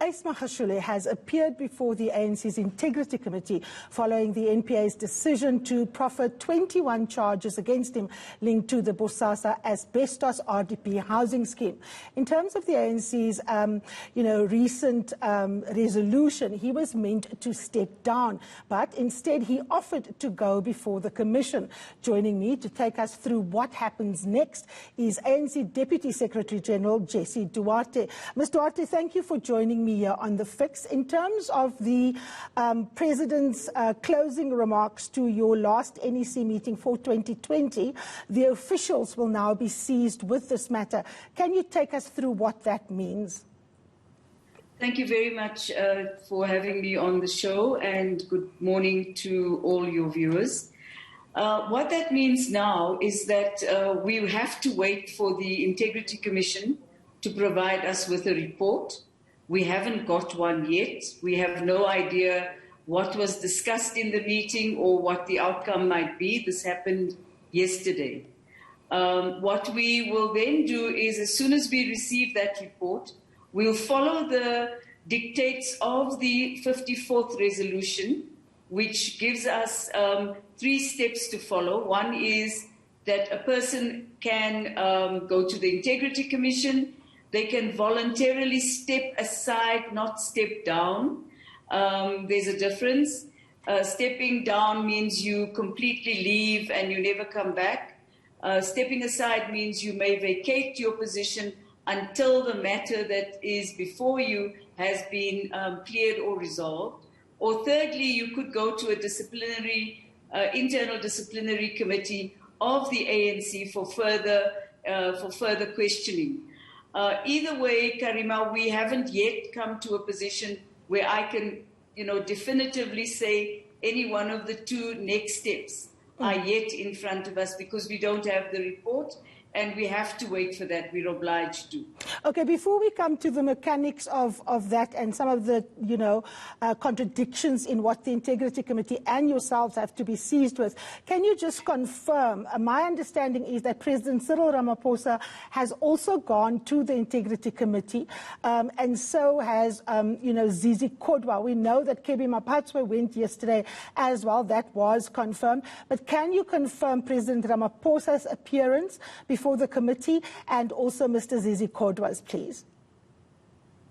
Ace Magashule has appeared before the ANC's Integrity Committee following the NPA's decision to proffer 21 charges against him linked to the Bosasa asbestos RDP housing scheme. In terms of the ANC's recent resolution, he was meant to step down, but instead he offered to go before the Commission. Joining me to take us through what happens next is ANC Deputy Secretary General Jessie Duarte. Ms. Duarte, thank you for joining me here on The Fix. In terms of the President's closing remarks to your last NEC meeting for 2020, the officials will now be seized with this matter. Can you take us through what that means? Thank you very much for having me on the show, and good morning to all your viewers. What that means now is that we have to wait for the Integrity Commission to provide us with a report. We haven't got one yet. We have no idea what was discussed in the meeting or what the outcome might be. This happened yesterday. What we will then do is, as soon as we receive that report, we'll follow the dictates of the 54th resolution, which gives us 3 steps to follow. One is that a person can go to the Integrity Commission. They can voluntarily step aside, not step down. There's a difference. Stepping down means you completely leave and you never come back. Stepping aside means you may vacate your position until the matter that is before you has been cleared or resolved. Or thirdly, you could go to a internal disciplinary committee of the ANC for further questioning. Either way, Karima, we haven't yet come to a position where I can, definitively say any one of the 2 next steps are yet in front of us, because we don't have the report. And we have to wait for that. We're obliged to. Okay, before we come to the mechanics of that and some of the, contradictions in what the Integrity Committee and yourselves have to be seized with, can you just confirm, my understanding is that President Cyril Ramaphosa has also gone to the Integrity Committee, and so has, Zizi Kodwa. We know that Kebi Mapatswe went yesterday as well. That was confirmed. But can you confirm President Ramaphosa's appearance before the committee, and also Mr. Zizi Kodwa's, please?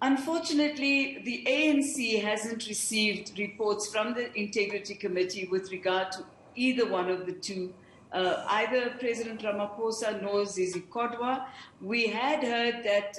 Unfortunately, the ANC hasn't received reports from the Integrity Committee with regard to either one of the 2, either President Ramaphosa nor Zizi Kodwa. We had heard that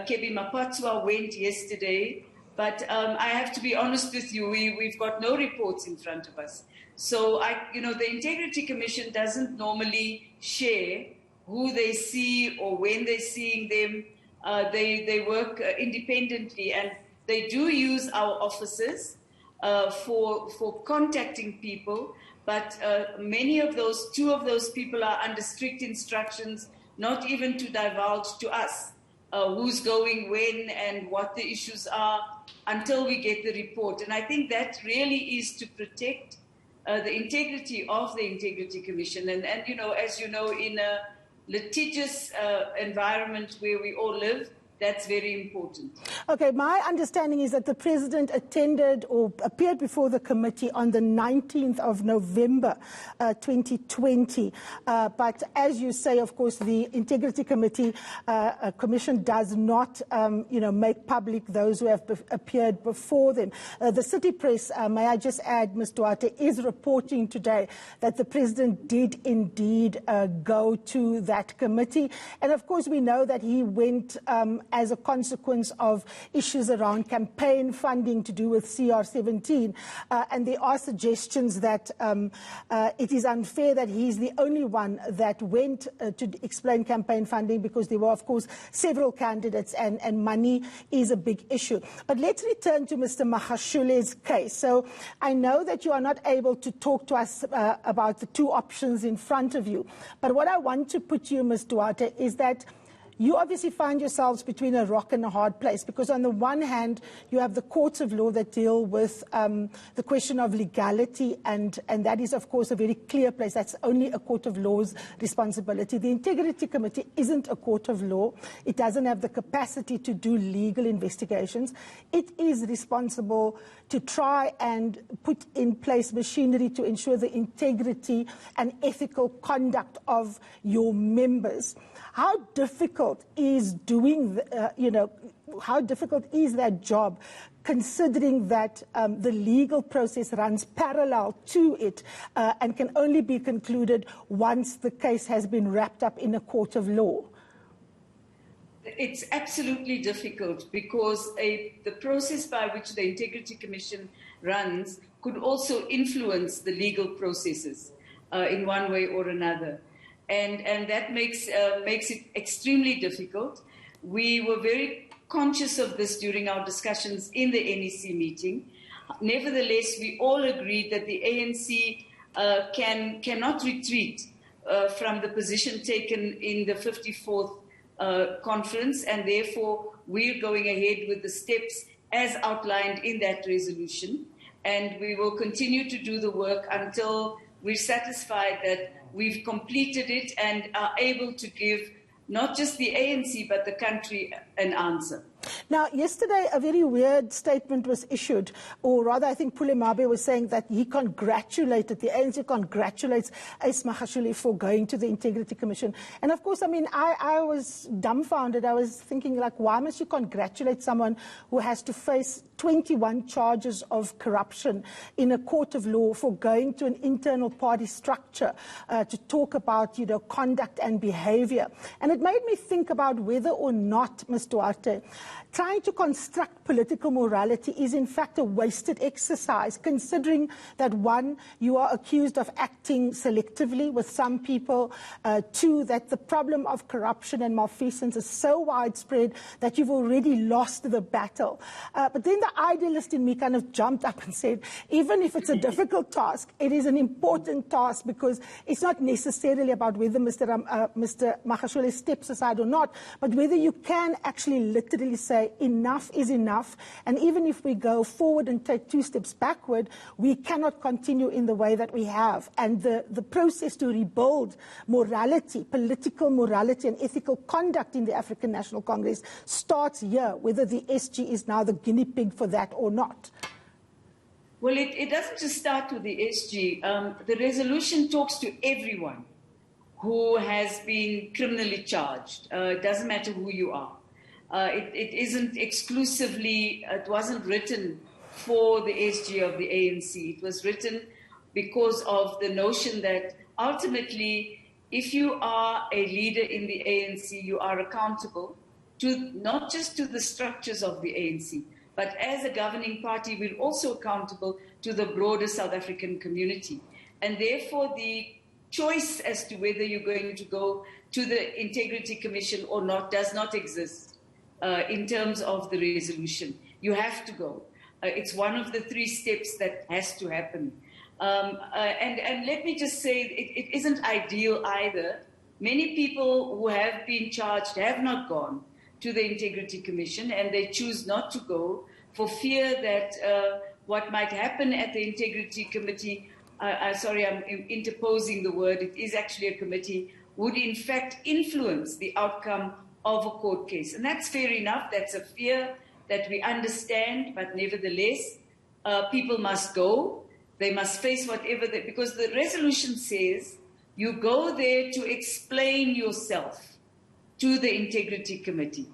Kebi Mapatswa went yesterday, but I have to be honest with you, we've got no reports in front of us. So, the Integrity Commission doesn't normally share who they see or when they're seeing them. They work independently, and they do use our offices for contacting people. But many of those, 2 of those people are under strict instructions, not even to divulge to us who's going when and what the issues are until we get the report. And I think that really is to protect the integrity of the Integrity Commission. And as you know, in a litigious environment where we all live, that's very important. Okay, my understanding is that the President attended or appeared before the committee on the 19th of November 2020. But as you say, of course, the Integrity Committee Commission does not, make public those who have appeared before them. The City Press, may I just add, Ms. Duarte, is reporting today that the President did indeed go to that committee. And of course, we know that he went as a consequence of issues around campaign funding to do with CR17. And there are suggestions that it is unfair that he's the only one that went to explain campaign funding, because there were, of course, several candidates, and money is a big issue. But let's return to Mr. Magashule's case. So I know that you are not able to talk to us about the 2 options in front of you. But what I want to put to you, Ms. Duarte, is that you obviously find yourselves between a rock and a hard place, because on the one hand, you have the courts of law that deal with the question of legality, and that is, of course, a very clear place. That's only a court of law's responsibility. The Integrity Committee isn't a court of law. It doesn't have the capacity to do legal investigations. It is responsible to try and put in place machinery to ensure the integrity and ethical conduct of your members. How difficult is how difficult is that job, considering that the legal process runs parallel to it and can only be concluded once the case has been wrapped up in a court of law? It's absolutely difficult, because the process by which the Integrity Commission runs could also influence the legal processes in one way or another. And that makes it extremely difficult. We were very conscious of this during our discussions in the NEC meeting. Nevertheless, we all agreed that the ANC cannot retreat from the position taken in the 54th conference, and therefore we're going ahead with the steps as outlined in that resolution. And we will continue to do the work until we're satisfied that we've completed it and are able to give not just the ANC but the country an answer. Now, yesterday, a very weird statement was issued, or rather, I think Pulemabe was saying that the ANC congratulates Ace Magashule for going to the Integrity Commission. And of course, I mean, I was dumbfounded. I was thinking, like, why must you congratulate someone who has to face 21 charges of corruption in a court of law for going to an internal party structure to talk about, conduct and behavior? And it made me think about whether or not, Ms. Duarte, trying to construct political morality is in fact a wasted exercise, considering that, one, you are accused of acting selectively with some people, two, that the problem of corruption and malfeasance is so widespread that you've already lost the battle. But then the idealist in me kind of jumped up and said, even if it's a difficult task, it is an important task, because it's not necessarily about whether Mr. Magashule steps aside or not, but whether you can actually literally say enough is enough, and even if we go forward and take 2 steps backward, we cannot continue in the way that we have. And the process to rebuild morality, political morality and ethical conduct in the African National Congress starts here, whether the SG is now the guinea pig for that or not. Well, it doesn't just start with the SG. The resolution talks to everyone who has been criminally charged. It doesn't matter who you are. It isn't exclusively, it wasn't written for the SG of the ANC. It was written because of the notion that ultimately, if you are a leader in the ANC, you are accountable to not just to the structures of the ANC, but as a governing party, we're also accountable to the broader South African community. And therefore, the choice as to whether you're going to go to the Integrity Commission or not does not exist. In terms of the resolution, you have to go. It's one of the 3 steps that has to happen. And let me just say, it isn't ideal either. Many people who have been charged have not gone to the Integrity Commission, and they choose not to go for fear that what might happen at the Integrity Committee, sorry, I'm interposing the word, it is actually a committee, would in fact influence the outcome of a court case. And that's fair enough. That's a fear that we understand, but nevertheless, people must go. They must face whatever because the resolution says you go there to explain yourself to the Integrity Committee,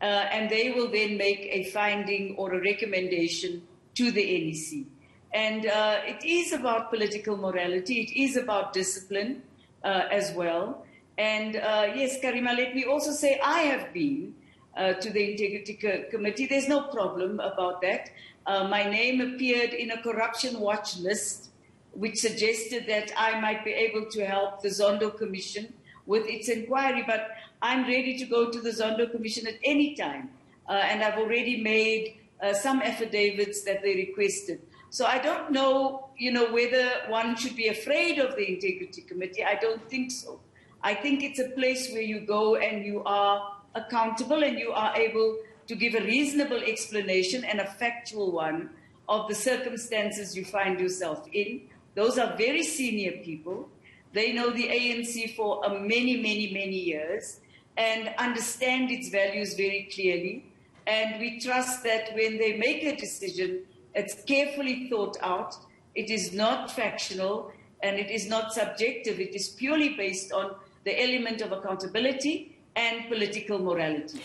and they will then make a finding or a recommendation to the NEC. And it is about political morality. It is about discipline as well. And yes, Karima, let me also say I have been to the Integrity Committee. There's no problem about that. My name appeared in a corruption watch list, which suggested that I might be able to help the Zondo Commission with its inquiry. But I'm ready to go to the Zondo Commission at any time. And I've already made some affidavits that they requested. So I don't know, whether one should be afraid of the Integrity Committee. I don't think so. I think it's a place where you go and you are accountable and you are able to give a reasonable explanation and a factual one of the circumstances you find yourself in. Those are very senior people. They know the ANC for many, many, many years and understand its values very clearly. And we trust that when they make a decision, it's carefully thought out, it is not factional, and it is not subjective. It is purely based on the element of accountability and political morality.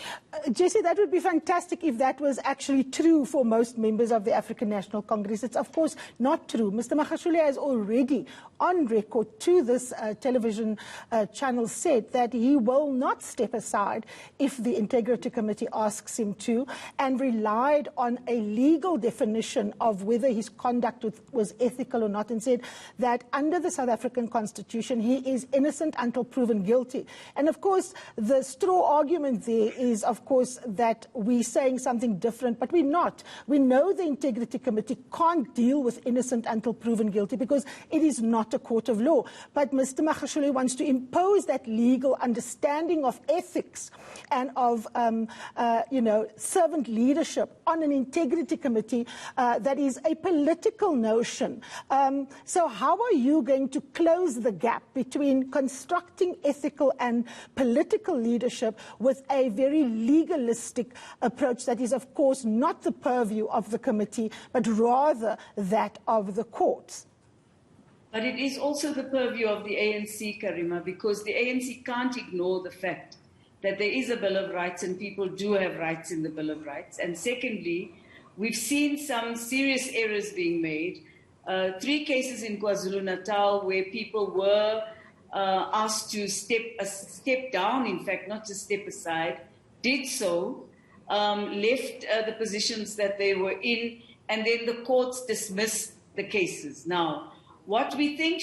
Jessie, that would be fantastic if that was actually true for most members of the African National Congress. It's, of course, not true. Mr. Magashule has already, on record to this television channel, said that he will not step aside if the Integrity Committee asks him to, and relied on a legal definition of whether his conduct was ethical or not, and said that under the South African Constitution, he is innocent until proven guilty. And, of course, the straw argument there is, of course, that we're saying something different, but we're not. We know the Integrity Committee can't deal with innocent until proven guilty because it is not a court of law. But Mr. Magashule wants to impose that legal understanding of ethics and of, servant leadership on an Integrity Committee that is a political notion. So how are you going to close the gap between constructing ethical and political leadership with a very legalistic approach that is, of course, not the purview of the committee, but rather that of the courts? But it is also the purview of the ANC, Karima, because the ANC can't ignore the fact that there is a Bill of Rights and people do have rights in the Bill of Rights. And secondly, we've seen some serious errors being made. 3 cases in KwaZulu-Natal where people were asked to step down, in fact, not to step aside, did so, left the positions that they were in, and then the courts dismissed the cases. Now, what we think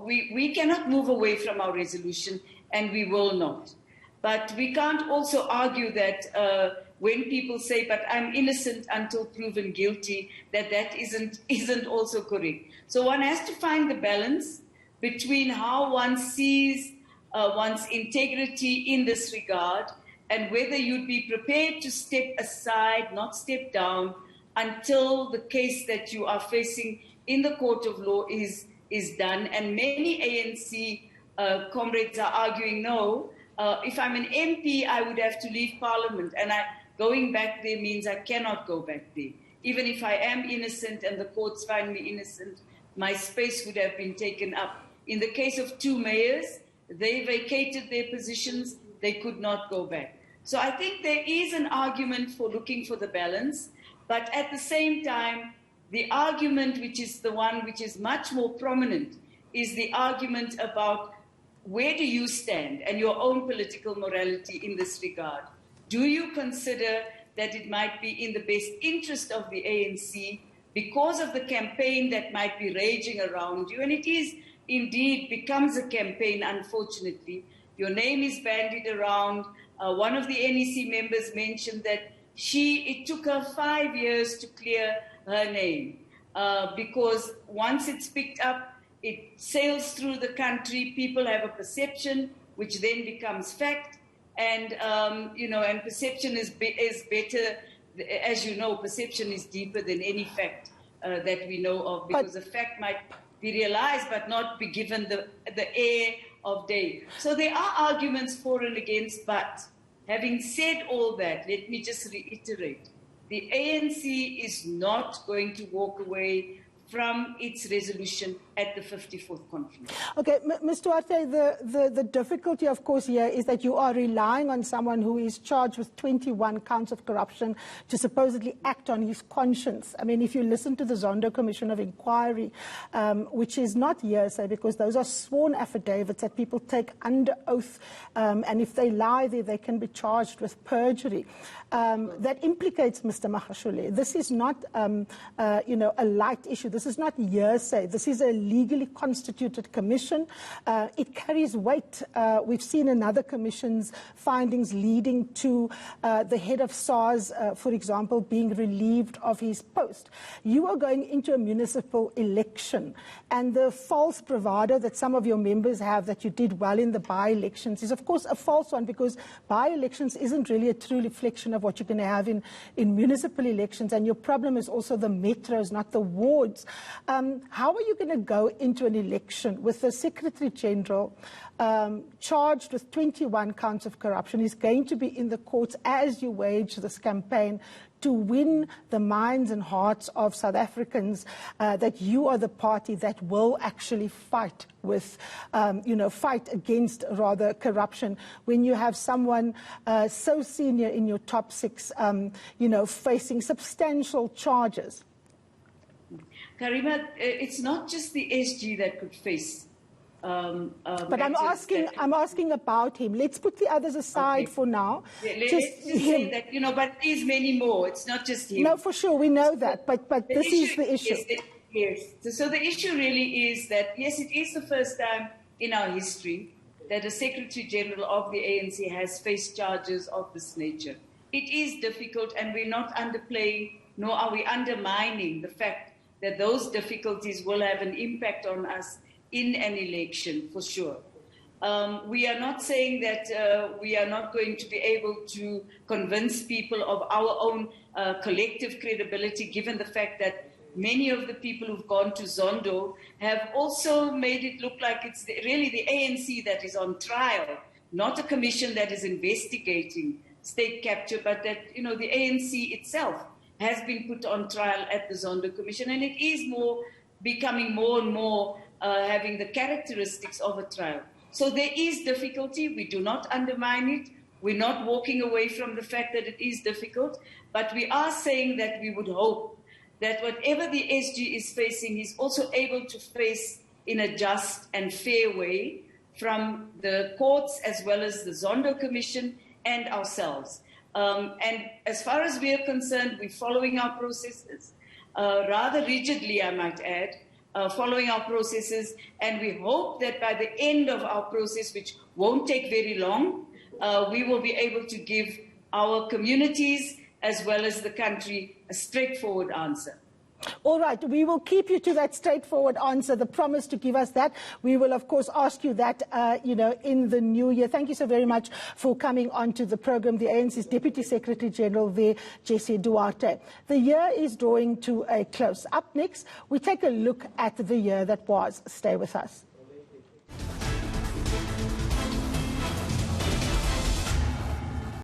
we cannot move away from our resolution, and we will not. But we can't also argue that when people say, but I'm innocent until proven guilty, that isn't also correct. So one has to find the balance between how one sees one's integrity in this regard and whether you'd be prepared to step aside, not step down, until the case that you are facing in the court of law is done. And many ANC comrades are arguing, no, if I'm an MP, I would have to leave Parliament. And going back there means I cannot go back there. Even if I am innocent and the courts find me innocent, my space would have been taken up. In the case of 2 mayors, they vacated their positions. They could not go back. So I think there is an argument for looking for the balance. But at the same time, the argument, which is the one which is much more prominent, is the argument about where do you stand and your own political morality in this regard. Do you consider that it might be in the best interest of the ANC because of the campaign that might be raging around you? And it is indeed becomes a campaign, unfortunately. Your name is bandied around. One of the NEC members mentioned that it took her 5 years to clear her name because once it's picked up, it sails through the country. People have a perception, which then becomes fact. And, and perception is better. As you know, perception is deeper than any fact that we know of, because a fact might be realized but not be given the air of day. So there are arguments for and against, but having said all that, let me just reiterate, the ANC is not going to walk away from its resolution at the 54th conference. Okay, Ms. Duarte, the difficulty, of course, here is that you are relying on someone who is charged with 21 counts of corruption to supposedly act on his conscience. I mean, if you listen to the Zondo Commission of Inquiry, which is not hearsay, because those are sworn affidavits that people take under oath, and if they lie there, they can be charged with perjury. That implicates Mr. Magashule. This is not, a light issue. This this is not hearsay. This is a legally constituted commission. It carries weight. We've seen in other commissions findings leading to the head of SARS, for example, being relieved of his post. You are going into a municipal election, and the false bravado that some of your members have that you did well in the by-elections is, of course, a false one, because by-elections isn't really a true reflection of what you're going to have in municipal elections, and your problem is also the metros, not the wards. How are you going to go into an election with the Secretary General charged with 21 counts of corruption? He's going to be in the courts as you wage this campaign to win the minds and hearts of South Africans, that you are the party that will actually fight with, fight against, rather, corruption, when you have someone so senior in your top six, facing substantial charges? Karima, it's not just the SG that could face. But I'm asking about him. Let's put the others aside for now. Yeah, let's just say that, but there's many more. It's not just him. No, for sure, we know that. But this is the issue. Yes. So the issue really is that, yes, it is the first time in our history that a Secretary General of the ANC has faced charges of this nature. It is difficult, and we're not underplaying, nor are we undermining the fact that those difficulties will have an impact on us in an election, for sure. We are not saying that we are not going to be able to convince people of our own collective credibility, given the fact that many of the people who've gone to Zondo have also made it look like it's really the ANC that is on trial, not a commission that is investigating state capture, but that, the ANC itself has been put on trial at the Zondo Commission, and it is becoming more and more having the characteristics of a trial. So there is difficulty. We do not undermine it. We're not walking away from the fact that it is difficult, but we are saying that we would hope that whatever the SG is facing, he's also able to face in a just and fair way from the courts as well as the Zondo Commission and ourselves. And as far as we are concerned, we're following our processes, rather rigidly, I might add, following our processes, and we hope that by the end of our process, which won't take very long, we will be able to give our communities as well as the country a straightforward answer. All right, we will keep you to that straightforward answer, the promise to give us that. We will, of course, ask you that, in the new year. Thank you so very much for coming on to the program. The ANC's Deputy Secretary General there, Jesse Duarte. The year is drawing to a close. Up next, we take a look at the year that was. Stay with us.